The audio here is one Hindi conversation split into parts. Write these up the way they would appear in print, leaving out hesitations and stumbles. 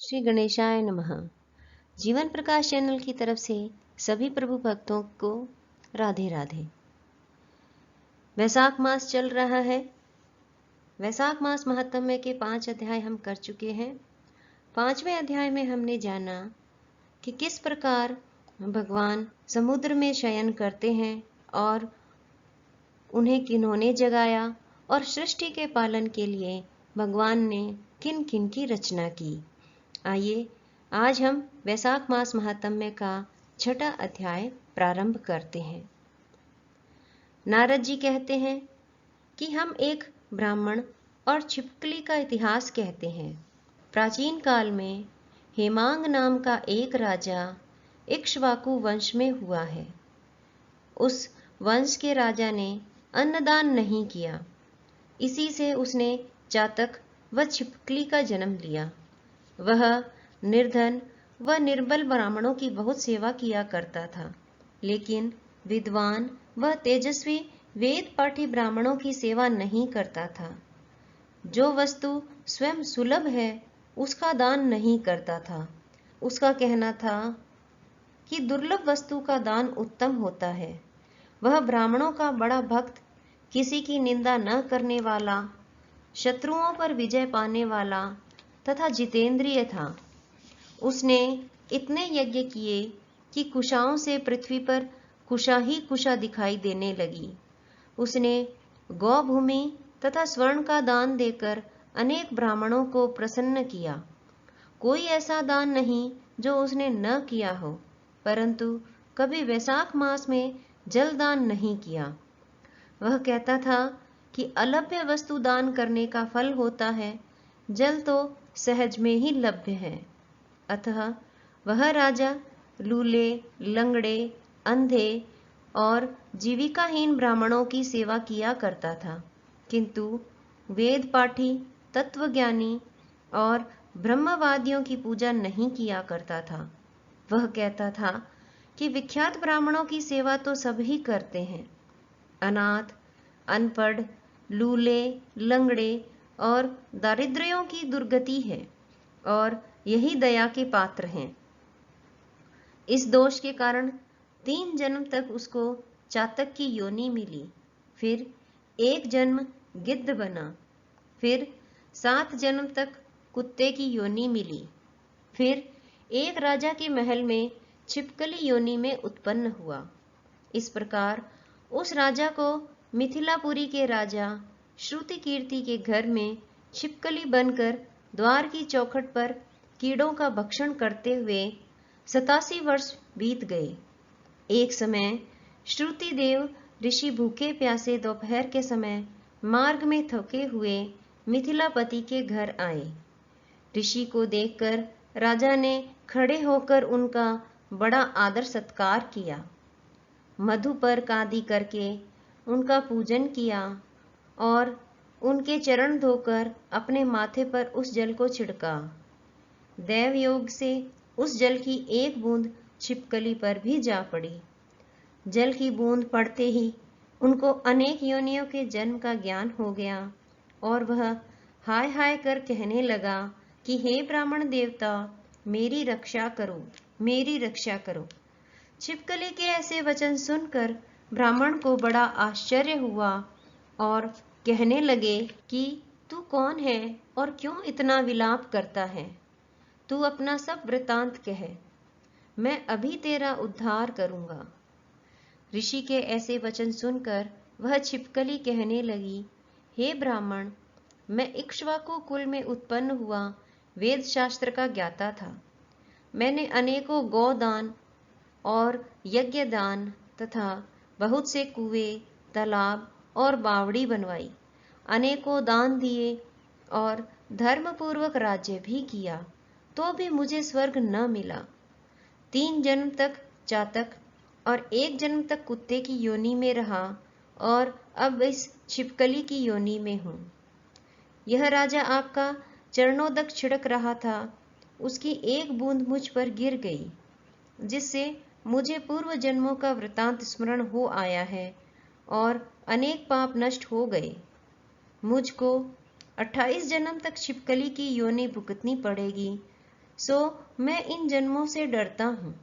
श्री गणेशाय नमः। जीवन प्रकाश चैनल की तरफ से सभी प्रभु भक्तों को राधे राधे। वैशाख मास चल रहा है। वैशाख मास महात्म्य के 5 अध्याय हम कर चुके हैं। 5वें अध्याय में हमने जाना कि किस प्रकार भगवान समुद्र में शयन करते हैं और उन्हें किन्होंने जगाया और सृष्टि के पालन के लिए भगवान ने किन किन की रचना की। आइए आज हम वैशाख मास महात्म्य का 6वां अध्याय प्रारंभ करते हैं। नारद जी कहते हैं कि हम एक ब्राह्मण और छिपकली का इतिहास कहते हैं। प्राचीन काल में हेमांग नाम का एक राजा इक्ष्वाकु वंश में हुआ है। उस वंश के राजा ने अन्नदान नहीं किया, इसी से उसने चातक व छिपकली का जन्म लिया। वह निर्धन व निर्बल ब्राह्मणों की बहुत सेवा किया करता था, लेकिन विद्वान व तेजस्वी वेद पाठी ब्राह्मणों की सेवा नहीं करता था। जो वस्तु स्वयं सुलभ है उसका दान नहीं करता था। उसका कहना था कि दुर्लभ वस्तु का दान उत्तम होता है। वह ब्राह्मणों का बड़ा भक्त, किसी की निंदा न करने वाला, शत्रुओं पर विजय पाने वाला तथा जितेंद्रिय था। उसने इतने यज्ञ किए कि कुशाओं से पृथ्वी पर कुशा ही कुशा दिखाई देने लगी। उसने गौभूमि तथा स्वर्ण का दान देकर अनेक ब्राह्मणों को प्रसन्न किया। कोई ऐसा दान नहीं जो उसने न किया हो, परंतु कभी वैशाख मास में जल दान नहीं किया। वह कहता था कि अलभ्य वस्तु दान करने का फल होता है, जल तो सहज में ही लभ्य है। अतः वह राजा लूले, लंगड़े, अंधे और जीविकाहीन ब्राह्मणों की सेवा किया करता था, किंतु वेद पाठी, तत्वज्ञानी और ब्रह्मवादियों की पूजा नहीं किया करता था। वह कहता था कि विख्यात ब्राह्मणों की सेवा तो सभी करते हैं। अनाथ, अनपढ़, लूले, लंगड़े और दारिद्र्यों की दुर्गति है और यही दया के पात्र हैं। इस दोष के कारण 3 जन्म तक उसको चातक की योनि मिली, फिर 1 जन्म गिद्ध बना, फिर 7 जन्म तक कुत्ते की योनि मिली, फिर एक राजा के महल में छिपकली योनि में उत्पन्न हुआ। इस प्रकार उस राजा को मिथिलापुरी के राजा श्रुति कीर्ति के घर में छिपकली बनकर द्वार की चौखट पर कीड़ों का भक्षण करते हुए 87 वर्ष बीत गए। एक समय श्रुति देव ऋषि भूखे प्यासे दोपहर के समय मार्ग में थके हुए मिथिलापति के घर आए। ऋषि को देखकर राजा ने खड़े होकर उनका बड़ा आदर सत्कार किया। मधु पर कादी करके उनका पूजन किया और उनके चरण धोकर अपने माथे पर उस जल को छिड़का। दैव योग से उस जल की एक बूंद छिपकली पर भी जा पड़ी। जल की बूंद पड़ते ही उनको अनेक योनियों के जन्म का ज्ञान हो गया और वह हाय हाय कर कहने लगा कि हे ब्राह्मण देवता, मेरी रक्षा करो, मेरी रक्षा करो। छिपकली के ऐसे वचन सुनकर ब्राह्मण को बड़ा आश्चर्य हुआ और कहने लगे कि तू कौन है और क्यों इतना विलाप करता है? तू अपना सब वृतांत कह, मैं अभी तेरा उद्धार करूंगा। ऋषि के ऐसे वचन सुनकर वह छिपकली कहने लगी, हे ब्राह्मण, मैं इक्ष्वाकु कुल में उत्पन्न हुआ वेद शास्त्र का ज्ञाता था। मैंने अनेकों गौदान और यज्ञ दान तथा बहुत से कुएं, तालाब और बावड़ी बनवाई, अनेकों दान दिए और धर्मपूर्वक राज्य भी किया, तो भी मुझे स्वर्ग न मिला। 3 जन्म तक चातक और 1 जन्म तक कुत्ते की योनि में रहा और अब इस छिपकली की योनि में हूँ। यह राजा आपका चरणोदक छिड़क रहा था, उसकी एक बूंद मुझ पर गिर गई, जिससे मुझे पूर्व जन्मों का वृतांत स्मरण हो आया है और अनेक पाप नष्ट हो गए। मुझको 28 जन्म तक छिपकली की योनि भुगतनी पड़ेगी, सो मैं इन जन्मों से डरता हूँ।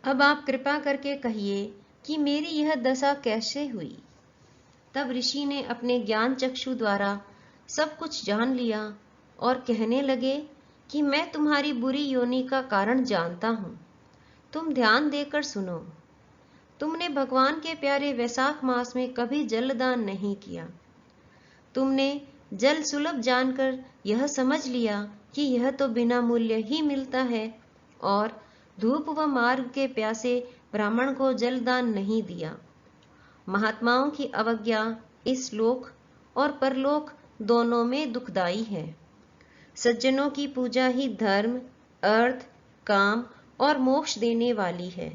अब आप कृपा करके कहिए कि मेरी यह दशा कैसे हुई। तब ऋषि ने अपने ज्ञान चक्षु द्वारा सब कुछ जान लिया और कहने लगे कि मैं तुम्हारी बुरी योनि का कारण जानता हूँ। तुम ध्यान देकर सुनो। तुमने भगवान के प्यारे वैशाख मास में कभी जलदान नहीं किया। तुमने जल सुलभ जानकर यह समझ लिया कि यह तो बिना मूल्य ही मिलता है और धूप व मार्ग के प्यासे ब्राह्मण को जलदान नहीं दिया। महात्माओं की अवज्ञा इस लोक और परलोक दोनों में दुखदाई है। सज्जनों की पूजा ही धर्म, अर्थ, काम और मोक्ष देने वाली है।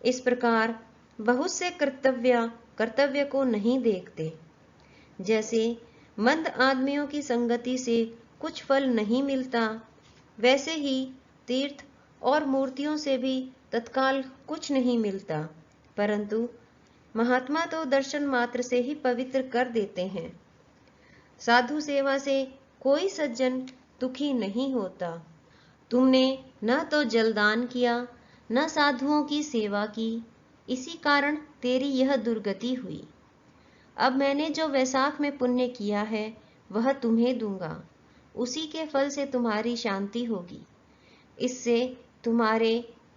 इस प्रकार बहुत से कर्तव्य को नहीं देखते। जैसे मंद आदमियों की संगति से कुछ फल नहीं मिलता, वैसे ही तीर्थ और मूर्तियों से भी तत्काल कुछ नहीं मिलता, परंतु महात्मा तो दर्शन मात्र से ही पवित्र कर देते हैं। साधु सेवा से कोई सज्जन दुखी नहीं होता। तुमने न तो जलदान किया, न साधुओं की सेवा की, इसी कारण तेरी यह दुर्गति हुई। अब मैंने जो वैशाख में पुण्य किया है वह तुम्हें दूंगा। उसी के फल से तुम्हारी शांति होगी। इससे तुम्हारे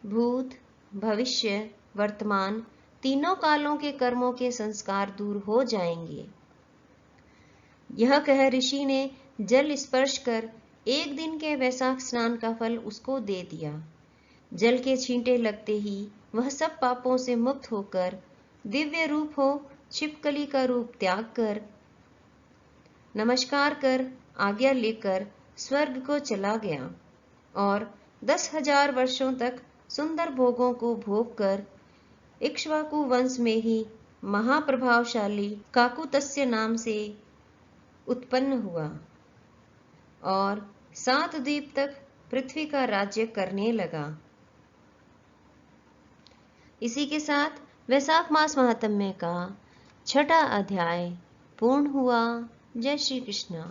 भूत, भविष्य, वर्तमान तीनों कालों के कर्मों के संस्कार दूर हो जाएंगे। यह कह ऋषि ने जल स्पर्श कर एक दिन के वैशाख स्नान का फल उसको दे दिया। जल के छींटे लगते ही वह सब पापों से मुक्त होकर दिव्य रूप हो छिपकली का रूप त्याग कर, नमस्कार कर, आज्ञा लेकर स्वर्ग को चला गया और 10,000 वर्षों तक सुंदर भोगों को भोग कर इक्ष्वाकु वंश में ही महाप्रभावशाली काकुतस्य नाम से उत्पन्न हुआ और 7 द्वीप तक पृथ्वी का राज्य करने लगा। इसी के साथ वैशाख मास महात्म्य का 6ठा अध्याय पूर्ण हुआ। जय श्री कृष्ण।